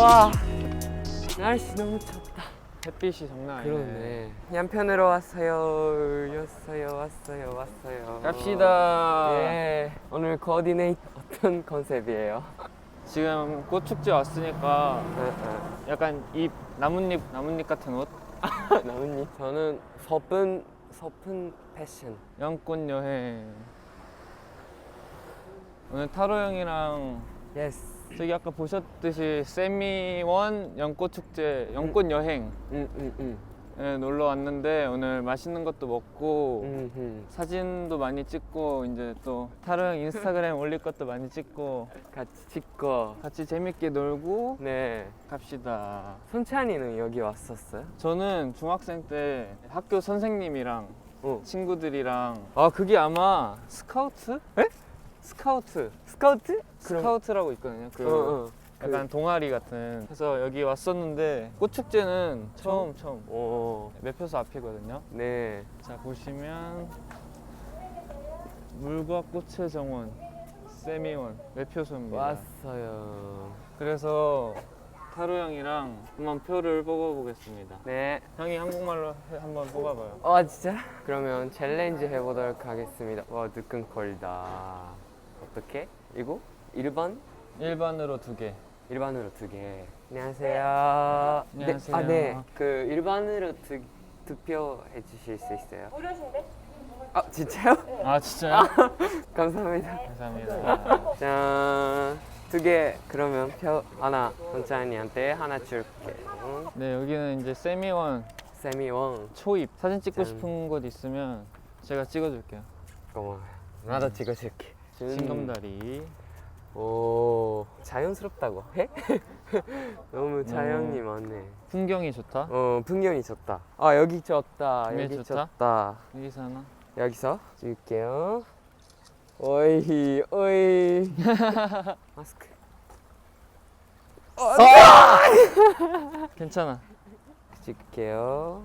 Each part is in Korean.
와, 날씨 너무 춥다. 햇빛이 장난 아니네. 그러네. 양편으로 왔어요. 왔어요. 갑시다. 예. 오늘 코디네이트 어떤 컨셉이에요? 지금 꽃축제 왔으니까 약간 이 나뭇잎 같은 옷? 나뭇잎? 저는 서픈 패션. 연꽃 여행. 오늘 타로 형이랑 예스. 저기 아까 보셨듯이 세미원 연꽃 축제, 연꽃 여행 에 놀러 왔는데 오늘 맛있는 것도 먹고 사진도 많이 찍고 이제 또 타로 형 인스타그램 올릴 것도 많이 찍고 같이 찍고. 같이 재밌게 놀고 네. 갑시다. 손찬이는 여기 왔었어요? 저는 중학생 때 학교 선생님이랑 친구들이랑 그게 아마 스카우트? 에? 스카우트 스카우트? 스카우트라고 있거든요. 약간 동아리 같은. 그래서 여기 왔었는데 꽃축제는 처음 매표소 앞이거든요. 네. 자 보시면 물과 꽃의 정원 세미원 매표소입니다. 왔어요. 그래서 타로 형이랑 한번 표를 뽑아보겠습니다. 네. 형이 한국말로 한번 뽑아봐요. 진짜? 그러면 챌린지 해보도록 하겠습니다. 와, 느낌거리다. 어떻게? 이거? 1번? 1번으로 2개. 1번으로 2개. 안녕하세요. 안녕하세요. 네. 그 1번으로 투표해 주실 수 있어요? 무료신데? 진짜요? 아 진짜요? 감사합니다. 감사합니다. 짠. 2개. 그러면 표 하나 원찬이한테 하나 줄게. 네 여기는 이제 세미원 세미원. 초입. 사진 찍고 짠. 싶은 곳 있으면 제가 찍어줄게요. 고마워요. 나도 찍어줄게. 징검다리. 오, 자연스럽다고 해? 너무 자연이 많네. 풍경이 좋다. 풍경이 좋다. 여기 좋다. 위에 여기 좋다? 좋다. 여기서 하나. 여기서 찍을게요. 오이. 마스크. 괜찮아. 찍을게요.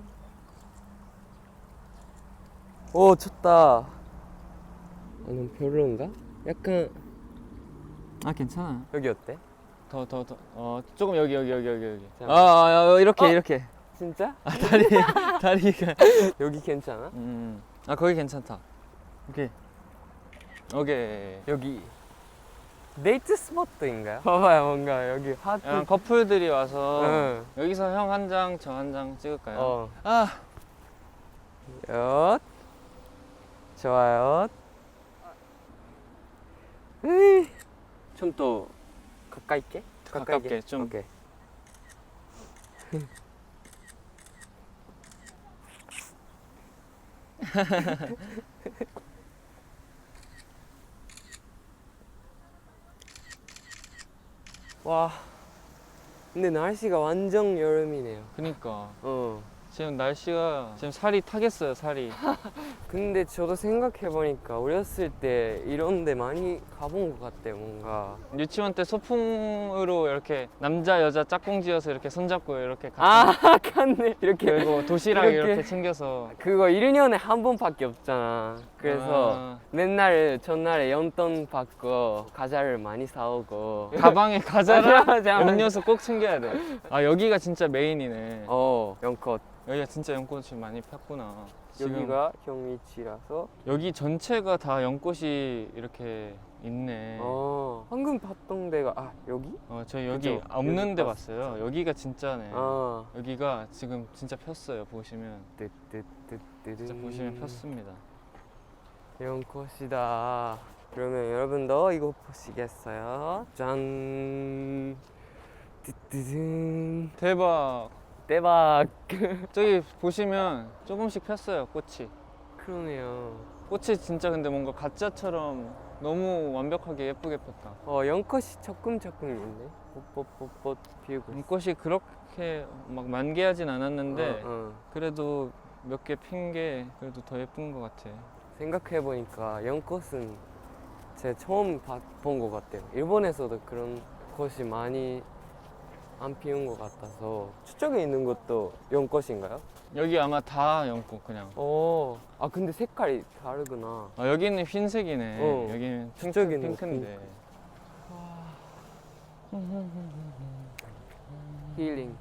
오, 좋다. 너무 별론가? 약간 괜찮아. 여기 어때? 더 조금 여기. 잠깐만. 이렇게. 진짜? 다리가. 여기 괜찮아? 거기 괜찮다. 오케이. 여기 데이트 스포트인가요? 봐봐요, 뭔가 여기 하트. 약간 커플들이 와서 응. 여기서 형 한 장, 저 한 장 찍을까요? 엿. 좋아요. 좀 더 가까이 있게? 가깝게 좀. 오케이. 와, 근데 날씨가 완전 여름이네요. 그니까 지금 날씨가 지금 살이 타겠어요, 살이. 근데 저도 생각해보니까 어렸을 때 이런 데 많이 가본 것 같아요, 뭔가. 유치원 때 소풍으로 이렇게 남자 여자 짝꿍 지어서 이렇게 손잡고 이렇게 갔잖아. 갔네. 이렇게. 그리고 도시락 이렇게. 이렇게 챙겨서. 그거 1년에 한 번밖에 없잖아. 그래서 맨날 전날에 용돈 받고 과자를 많이 사오고. 가방에 과자랑 맞아. 음료수 꼭 챙겨야 돼. 여기가 진짜 메인이네. 연꽃. 여기가 진짜 연꽃이 많이 폈구나. 여기가 형 위치라서. 여기 전체가 다 연꽃이 이렇게 있네. 방금 봤던 데가 여기? 저희 여기 그죠? 없는 여기 데 봤어요. 봤어요. 여기가 진짜네. 여기가 지금 진짜 폈어요. 보시면 진짜 보시면 폈습니다. 연꽃이다. 그러면 여러분도 이거 보시겠어요? 짠. 뜨뜨든. 대박. 대박. 저기 보시면 조금씩 폈어요. 꽃이. 그러네요. 꽃이 진짜 근데 뭔가 가짜처럼 너무 완벽하게 예쁘게 폈다. 연꽃이 조금 있네. 뽀뽀뽀뽀 피우고. 꽃이 그렇게 막 만개하진 않았는데 어. 그래도 몇 개 핀 게 그래도 더 예쁜 것 같아. 생각해보니까 연꽃은 제가 처음 본 것 같아요. 일본에서도 그런 꽃이 많이 안 피운 것 같아서. 저쪽에 있는 것도 연꽃인가요? 여기 아마 다 연꽃 그냥. 근데 색깔이 다르구나. 여기는 흰색이네. 여기는 저쪽에는 핑크인데. 힐링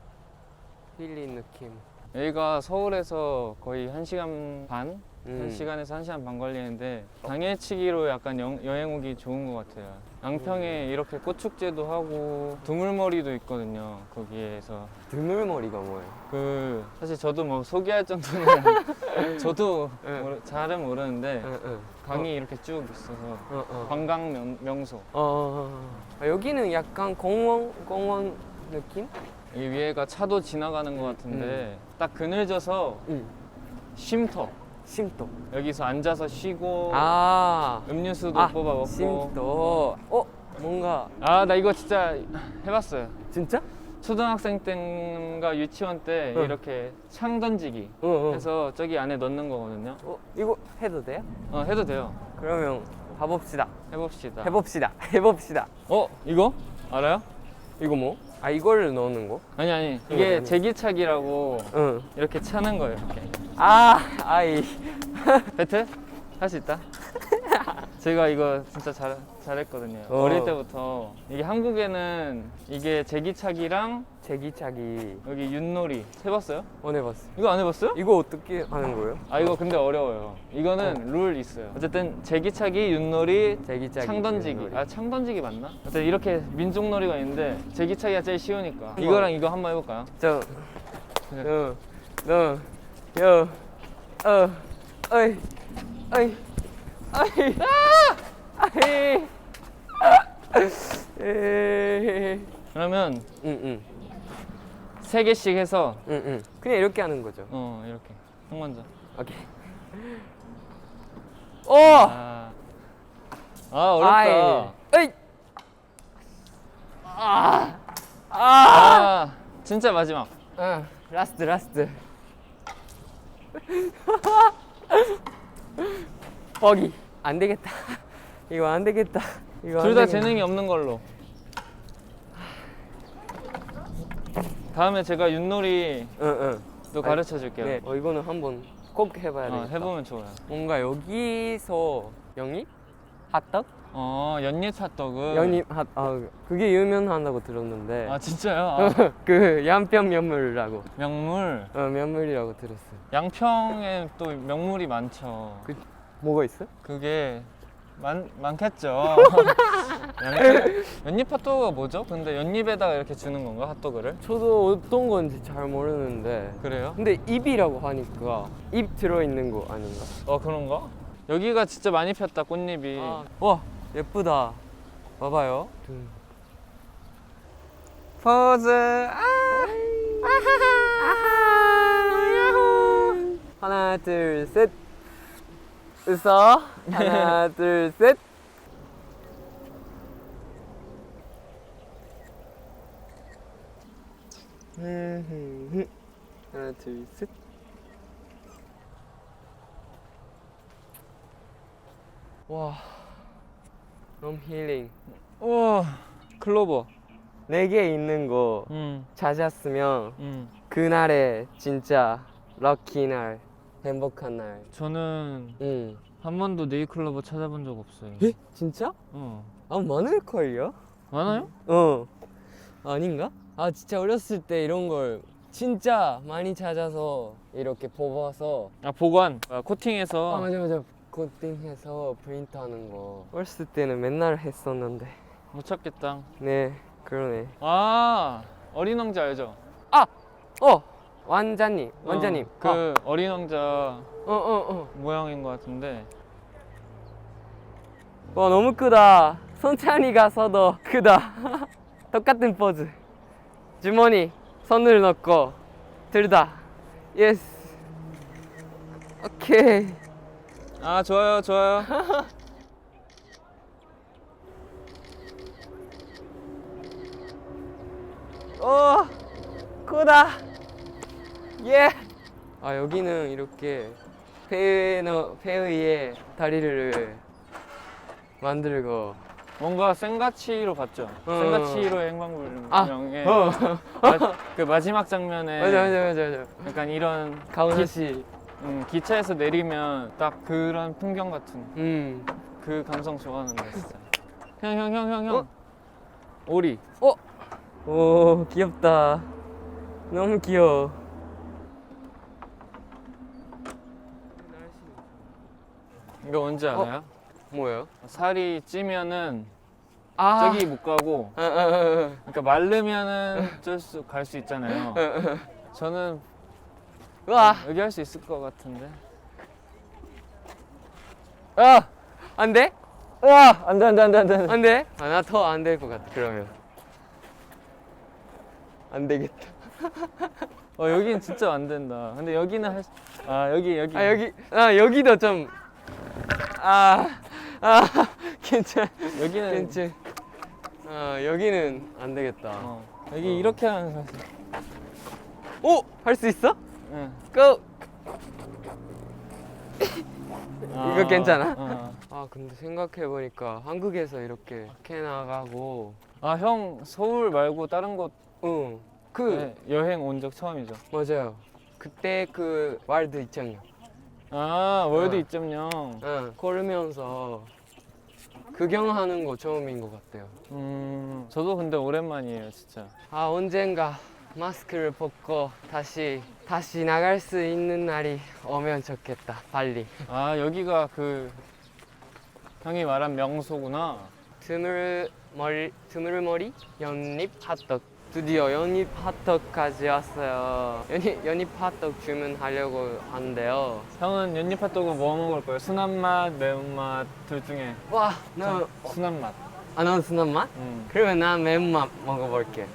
느낌. 여기가 서울에서 거의 1시간 반? 음. 1시간에서 1시간 반 걸리는데 당일치기로 약간 여행 오기 좋은 것 같아요. 양평에 이렇게 꽃축제도 하고 두물머리도 있거든요. 거기에서 드물머리가 뭐예요? 그 사실 저도 뭐 소개할 정도는 저도 응. 잘은 모르는데 응. 강이 이렇게 쭉 있어서 어. 관광 명소. 아, 여기는 약간 공원 느낌? 여기 위에가 차도 지나가는 것 같은데 딱 그늘져서 쉼터. 심도. 여기서 앉아서 쉬고 아. 음료수도 뽑아 먹고. 심도. 뭔가 아, 나 이거 진짜 해봤어요. 진짜? 초등학생 때인가 유치원 때 응. 이렇게 창 던지기 응. 해서 저기 안에 넣는 거거든요. 이거 해도 돼요? 해도 돼요. 그러면 가봅시다. 해봅시다. 해봅시다. 이거? 알아요? 이거 뭐? 아, 이거를 넣는 거? 아니. 이게 아니. 제기차기라고 응. 이렇게 차는 거예요. 이렇게. 아이. 배트? 할 수 있다? 제가 이거 진짜 잘했거든요. 어릴 때부터. 이게 한국에는 이게 제기차기랑 제기차기. 여기 윷놀이 해봤어요? 안 해봤어. 이거 안 해봤어요? 이거 어떻게 하는 거예요? 아, 이거 근데 어려워요. 이거는 룰 있어요. 어쨌든 제기차기, 윷놀이, 제기차기. 창 던지기. 윷놀이. 아, 창 던지기 맞나? 어쨌든 이렇게 민족놀이가 있는데 제기차기가 제일 쉬우니까. 이거랑 이거 한번 해볼까요? 그러면 응. 3개씩 해서 그냥 이렇게 하는 거죠. 이렇게. 형 먼저. 오케이. 어렵다. 에이. 진짜 마지막. 라스트. 버기. 안 되겠다. 이거 안 되겠다. 둘 다 재능이 없는 걸로. 다음에 제가 윷놀이 또 가르쳐 줄게요. 네. 이거는 한번 꼭 해봐야 되겠다. 해보면 좋아요. 뭔가 여기서 영입? 핫떡? 연잎 핫도그. 그게 유명하다고 들었는데. 아, 진짜요? 그 양평 면물이라고. 명물. 면물이라고 들었어요. 양평에 또 명물이 많죠. 뭐가 있어? 그게 많겠죠. 연잎 핫도그가 뭐죠? 근데 연잎에다가 이렇게 주는 건가, 핫도그를? 저도 어떤 건지 잘 모르는데. 그래요? 근데 잎이라고 하니까 잎 들어있는 거 아닌가? 그런가? 여기가 진짜 많이 폈다, 꽃잎이. 와, 예쁘다. 봐봐요. 포즈. 하나, 둘, 셋. 웃어. 하나, 둘, 셋. 하나, 둘, 셋. 와, 너무 힐링. 우와, 클로버. 4개 있는 거 찾았으면 그날에 진짜 럭키 날, 행복한 날. 저는 한 번도 네잎클로버 찾아본 적 없어요. 에? 진짜? 많을걸요? 많아요? 아닌가? 진짜 어렸을 때 이런 걸 진짜 많이 찾아서 이렇게 뽑아서 보관. 코팅해서. 맞아. 코팅해서 프린트하는 거 어렸을 때는 맨날 했었는데. 못 찾겠다. 네, 그러네. 어린 왕자 알죠? 왕자님. 그 어린 왕자 모양인 것 같은데. 와, 너무 크다. 손찬이가 서도 크다. 똑같은 포즈. 주머니 손을 넣고 들다. 예스. 오케이. 좋아요. 크다. 예. 여기는 이렇게 폐의 다리를 만들고. 뭔가 생가치로 봤죠? 생가치로의 행방불명의 그 마지막 장면에 맞아. 약간 이런 가오나 씨. 기차에서 내리면 딱 그런 풍경 같은 그 감성 좋아하는데 진짜. 형. 오리. 오, 귀엽다. 너무 귀여워. 이거 뭔지 알아요? 뭐예요? 살이 찌면은 아, 저기 못 가고 그러니까 마르면은 갈 수 있잖아요. 저는 우와, 여기 할 수 있을 것 같은데. 안 돼? 안돼. 안 돼? 아, 나 더 안 될 것 같아. 그러면 안 되겠다. 여긴 진짜 안 된다. 근데 여기는 여기. 여기도 좀 괜찮. 여기는 괜찮. 여기는 안 되겠다. 여기 이렇게 하는 거. 오, 할 수 있어? 응. 고. 이거 괜찮아? 어. 근데 생각해 보니까 한국에서 이렇게 나가고, 형 서울 말고 다른 곳 여행 온 적 처음이죠? 맞아요. 그때 그 월드 2.0. 월드 어. 2.0. 걸으면서 구경하는 거 처음인 것 같아요. 저도 근데 오랜만이에요, 진짜. 언젠가 마스크를 벗고 다시 나갈 수 있는 날이 오면 좋겠다. 빨리. 여기가 그 형이 말한 명소구나. 드물머리 연잎 핫도그. 드디어 연잎 핫도그까지 왔어요. 연잎 핫도그 주문하려고 하는데요. 형은 연잎 핫도그 뭐 먹을 거예요? 순한 맛, 매운맛 둘 중에. 와, 너 순한 맛. 넌 순한 맛? 그러면 난 매운맛 먹어볼게.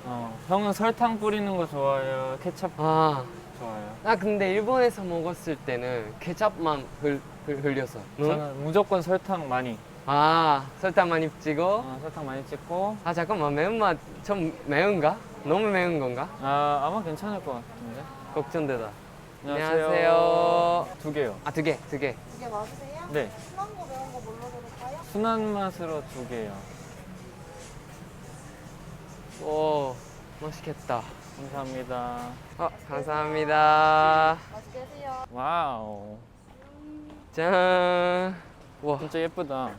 형은 설탕 뿌리는 거 좋아해요? 케찹 좋아해요? 나 근데 일본에서 먹었을 때는 케첩만 흘려서. 저는 무조건 설탕 많이. 설탕 많이 찍어? 설탕 많이 찍고. 잠깐만, 매운맛 좀 매운가? 너무 매운 건가? 아마 괜찮을 것 같은데. 걱정되다. 안녕하세요. 두 개요. 두 개. 두 개 맞으세요? 네. 순한 거 매운 거 뭘로 드릴까요? 순한 맛으로 두 개요. 오, 맛있겠다. 감사합니다. 감사합니다. 맛있게 드세요. 와우. 짠. 와, 진짜 예쁘다.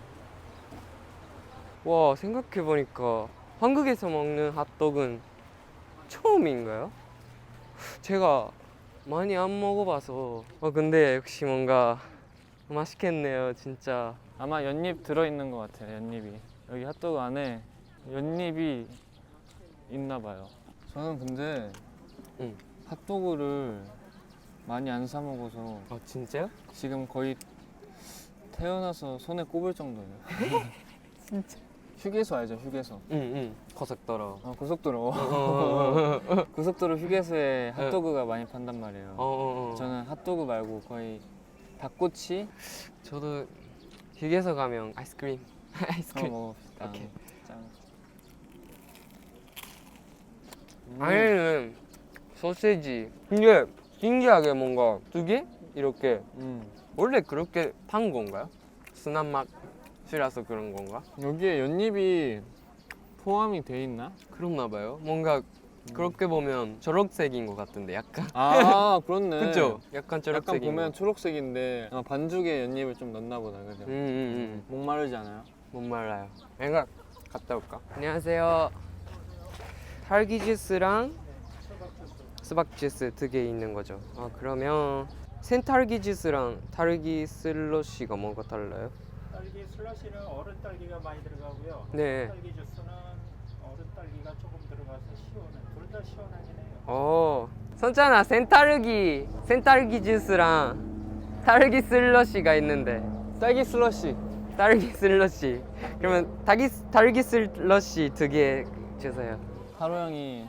생각해보니까 한국에서 먹는 핫도그는 처음인가요? 제가 많이 안 먹어봐서. 근데 역시 뭔가 맛있겠네요, 진짜. 아마 연잎 들어있는 것 같아요, 연잎이. 여기 핫도그 안에 연잎이 있나 봐요. 저는 근데 핫도그를 많이 안 사 먹어서 진짜요? 지금 거의 태어나서 손에 꼽을 정도예요. 진짜? 휴게소 알죠? 휴게소. 응. 고속도로. 고속도로. 고속도로 휴게소에 핫도그가 많이 판단 말이에요. 저는 핫도그 말고 거의 닭꼬치. 저도 휴게소 가면 아이스크림. 먹읍시다. 오케이. 짠. 안에는 소세지. 이게 신기하게 뭔가 두 개? 이렇게. 원래 그렇게 판 건가요? 순한 맛이라서 그런 건가? 여기에 연잎이 포함이 돼 있나? 그렇나 봐요. 뭔가 그렇게 보면 초록색인 것 같은데 약간. 그렇네. 그쵸? 약간 약간 초록색인 보면 거. 초록색인데 반죽에 연잎을 좀 넣나 보다, 그죠? 목마르지 않아요? 못 말라요. 내가 갔다 올까? 안녕하세요. 딸기 주스랑 수박 주스 두 개 있는 거죠. 그러면 생딸기 주스랑 딸기 슬러시가 뭐가 달라요? 딸기 슬러시는 얼음 딸기가 많이 들어가고요. 네. 딸기 주스는 얼음 딸기가 조금 들어가서 시원해. 둘 다 시원하긴 해요. 선찬아, 생딸기 주스랑 딸기 슬러시가 있는데. 딸기 슬러시. 딸기 슬러시. 그러면 딸기 슬러시 두 개 주세요. 하루 형이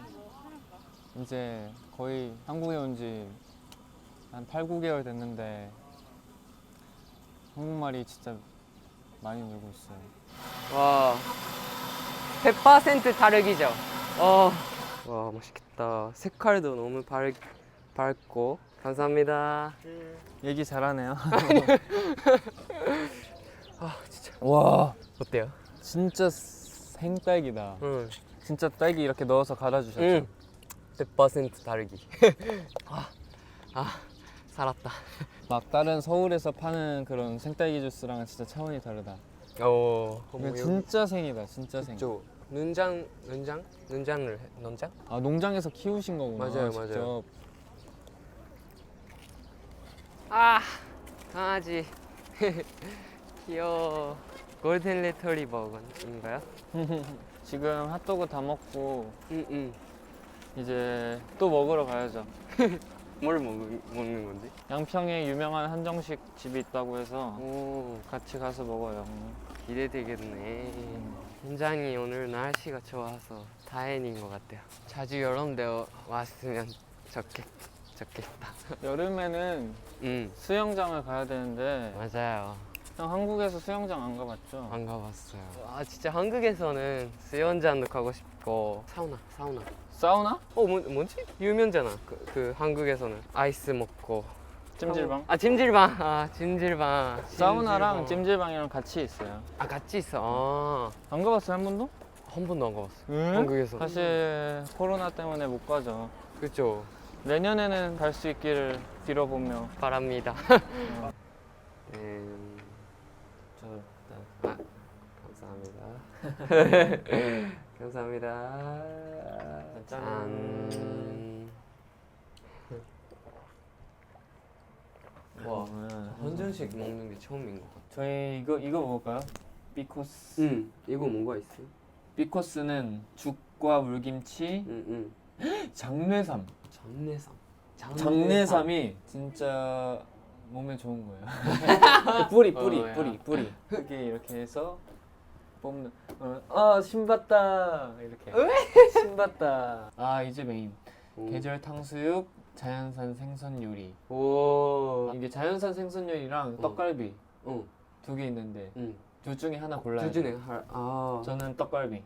이제 거의 한국에 온 지 한 8, 9개월 됐는데 한국말이 진짜 많이 늘고 있어요. 와, 100% 다르기죠? 와, 맛있겠다. 색깔도 너무 밝고. 감사합니다. 얘기 잘하네요. 진짜. 와, 어때요? 진짜 생딸기다. 응. 진짜 딸기 이렇게 넣어서 갈아주셨죠? 100% 다르기. 살았다. 막 다른 서울에서 파는 그런 생딸기 주스랑은 진짜 차원이 다르다. 뭐 이거 진짜 생이다, 진짜 생. 그쵸. 논장을 해. 논장? 아 농장에서 키우신 거구나. 맞아요, 직접. 맞아요. 아 강아지 귀여워. 골든 레트리버인가요? 지금 핫도그 다 먹고 응응. 이제 또 먹으러 가야죠. 뭘 먹는 건데? 양평에 유명한 한정식 집이 있다고 해서 오 같이 가서 먹어요. 기대되겠네. 굉장히 오늘 날씨가 좋아서 다행인 것 같아요. 자주 이런 데 왔으면 좋겠다. 여름에는 수영장을 가야 되는데 맞아요. 형 한국에서 수영장 안 가봤죠? 안 가봤어요. 아 진짜 한국에서는 수영장도 가고 싶고 사우나. 사우나? 뭐지? 유명잖아. 그 한국에서는 아이스 먹고 찜질방? 찜질방. 사우나랑 찜질방이랑 같이 있어요. 아 같이 있어. 안 가봤어요 한 번도? 한 번도 안 가봤어. 응? 한국에서. 사실 코로나 때문에 못 가죠. 그렇죠. 내년에는 갈 수 있기를 빌어보며. 바랍니다. 저 감사합니다. 감사합니다. 짠. 와, 한정식 먹는 게 처음인 것 같아. 저희 이거 먹을까요? 비코스. 이거 뭐가 있어? 비코스는 죽과 물김치, 장뇌삼. 장뇌삼이 진짜 몸에 좋은 거예요. 뿌리. 이렇게 해서 뽑는. 신봤다 이렇게. 신봤다. 아 이제 메인. 계절 탕수육, 자연산 생선 요리. 오. 이게 자연산 생선 요리랑 떡갈비 두 개 있는데 응. 둘 중에 하나 골라야 둘 돼. 중에 아. 저는 떡갈비.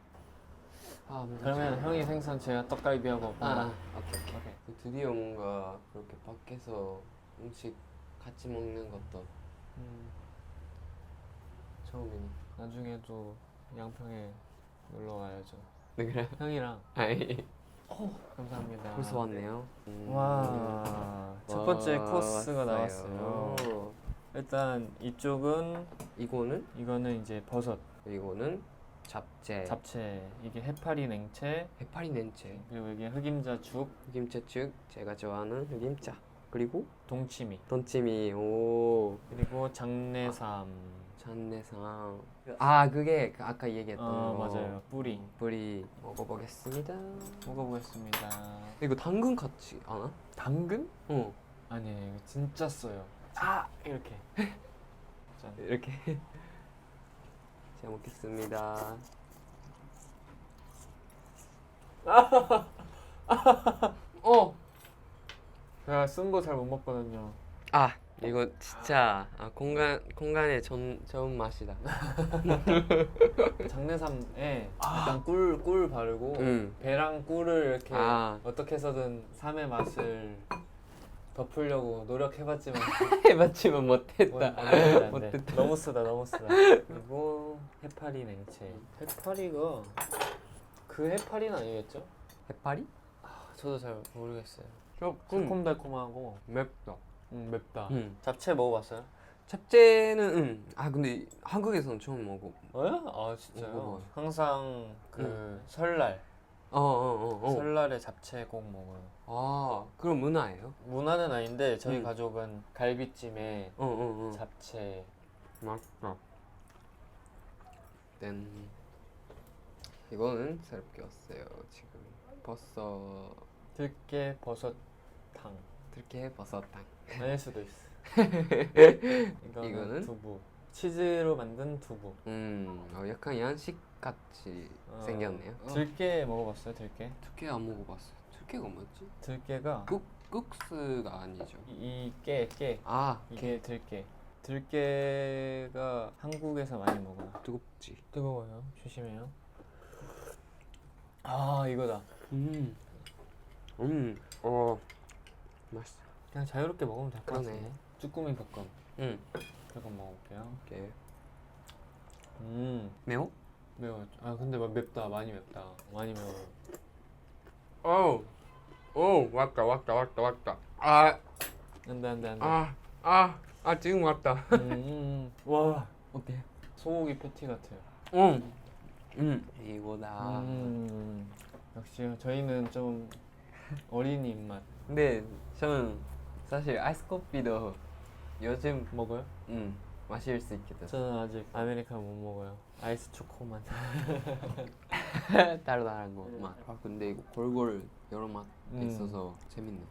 그러면 형이 생선, 제가 떡갈비하고 반반. 오케이. 드디어 뭔가 그렇게 밖에서 음식 같이 먹는 것도 처음이니. 나중에도 양평에 놀러 와야죠. 네 그래? 형이랑. 아이. 감사합니다. 벌써 왔네요. 와, 첫 번째 코스가 왔어요. 나왔어요. 일단 이거는 이제 버섯, 이거는 잡채. 이게 해파리 냉채, 해파리 냉채. 그리고 이게 흑임자 죽, 흑임자죽. 제가 좋아하는 흑임자. 그리고 동치미, 돈치미. 오. 그리고 장내삼. 잔내상. 아 그게 아까 얘기했던 거. 맞아요. 뿌리 먹어보겠습니다. 먹어보겠습니다. 이거 당근 같이 않아? 당근? 아니에요. 이거 진짜 써요. 이렇게. 짠. 이렇게. 잘 먹겠습니다. 제가 쓴 거 잘 못 먹거든요. 이거 진짜 공간의 좋은 맛이다. 장내삼에 약간 꿀 바르고 배랑 꿀을 이렇게 어떻게 해서든 삼의 맛을 덮으려고 노력해봤지만 해봤지만 못했다. 못했다. 너무 쓰다. 그리고 해파리 냉채. 해파리가 그 해파리는 아니겠죠? 해파리? 저도 잘 모르겠어요. 조금 새콤달콤하고 맵다. 맵다. 잡채 먹어봤어요? 잡채는 근데 한국에서는 처음 먹어. 진짜요? 먹어봐요. 항상 그 설날 설날에 잡채 꼭 먹어요. 그럼 문화예요? 문화는 아닌데 저희 가족은 갈비찜에 잡채. 맛있다. 땡. 이거는 새롭게 왔어요. 지금 들깨 버섯탕. 들깨 버섯탕. 아닐 수도 있어. 이거는? 이거는 두부. 치즈로 만든 두부. 약간 양식 같이 생겼네요. 들깨 먹어봤어요? 들깨? 들깨 안 먹어봤어요. 들깨가 뭐였지? 들깨가 국수가 아니죠. 깨. 이게 들깨. 들깨가 한국에서 많이 먹어요. 뜨겁지. 뜨거워요. 조심해요. 이거다. 맛있어. 그냥 자유롭게 먹으면 될 것 그러네. 같은데. 쭈꾸미 볶음. 볶음 먹어볼게요. 오케이. 매워? 매워. 근데 맵다. 많이 맵다. 많이 매워. 왔다. 안돼. 지금 왔다. 와, 어때? 소고기 패티 같아요. 이거다. 역시 저희는 좀 어린이 입맛. 근데 저는 사실 아이스 커피도 요즘 먹어요? 마실 수 있게 됐어. 저는 아직 아메리카노 못 먹어요. 아이스 초코만. 따로 다른 거 맛. 아 근데 이거 골고루 여러 맛 있어서 재밌네.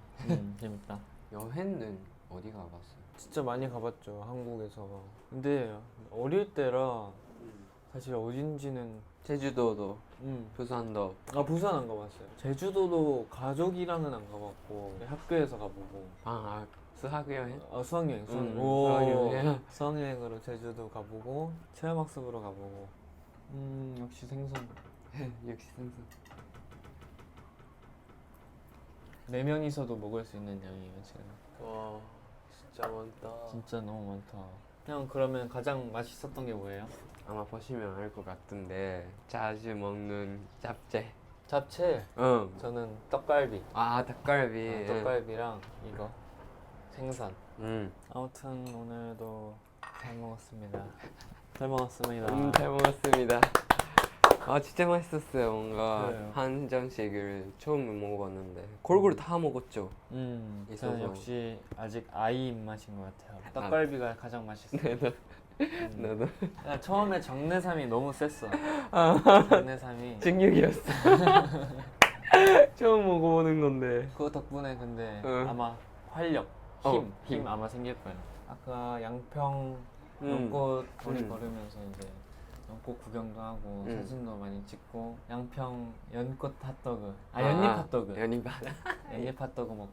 재밌다. 여행은 어디 가봤어요? 진짜 많이 가봤죠, 한국에서. 근데 어릴 때라 사실 어딘지는 제주도도, 부산도. 아, 부산 안 가봤어요. 제주도도 가족이랑은 안 가봤고 학교에서 가보고. 수학 여행? 수학여행. 수학여행. 수학여행으로 제주도 가보고 체험학습으로 가보고. 역시 생선. 역시 생선. 4명이서도 먹을 수 있는 양이에요 지금. 와 진짜 많다. 진짜 너무 많다. 형 그러면 가장 맛있었던 게 뭐예요? 아마 보시면 알 것 같은데 자주 먹는 잡채. 잡채. 응. 저는 떡갈비. 닭갈비. 떡갈비랑 이거 생선. 응. 아무튼 오늘도 잘 먹었습니다. 잘 먹었습니다. 잘 먹었습니다. 진짜 맛있었어요. 뭔가 그래요. 한정식을 처음 먹어봤는데 골고루 다 먹었죠. 저는 있어서. 역시 아직 아이 입맛인 것 같아요. 떡갈비가 가장 맛있어요. 나도 처음에 정내삼이 너무 셌어. 정내삼이 증육이었어. 처음 먹어보는 건데. 그거 덕분에 근데 응. 아마 활력, 힘 아마 생길 거예요. 아까 양평 연꽃 거리 걸으면서 이제 연꽃 구경도 하고 사진도 많이 찍고 양평 연꽃 핫도그 연잎 핫도그 연잎 핫도그 먹고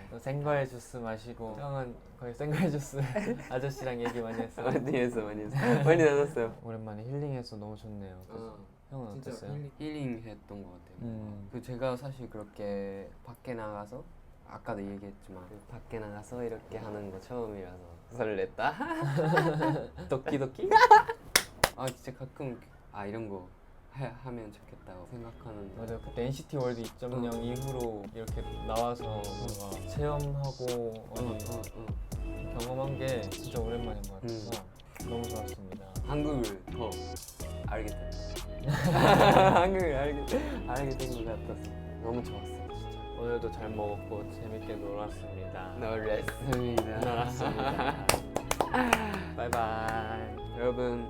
또 생과일 주스 마시고 형은 거의 생과일 주스 아저씨랑 얘기 많이 했어요. 많이 했어. 많이 나눴어요. 오랜만에 힐링해서 너무 좋네요. 그래서 형은 진짜 어땠어요? 힐링했던 것 같아요. 그 제가 사실 그렇게 밖에 나가서 아까도 얘기했지만 밖에 나가서 이렇게 하는 거 처음이라서 설렜다. 도끼도끼? 진짜 가끔 이런 거 하면 좋겠다고 생각하는. 맞아요. 그때 NCT 월드 2.0 이후로 이렇게 나와서 뭔가 체험하고 어디 경험한 게 진짜 오랜만인 것 같아서 너무 좋았습니다. 한국을 더 알게 됐다. 한국을 알게 된 것 같아서 너무 좋았어요. 진짜. 오늘도 잘 먹었고 재밌게 놀았습니다. 놀았습니다. 바이바이. 여러분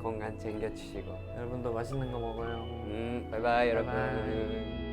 건강 챙겨주시고 여러분도 맛있는 거 먹어요. 바이바이 여러분. 바이바이.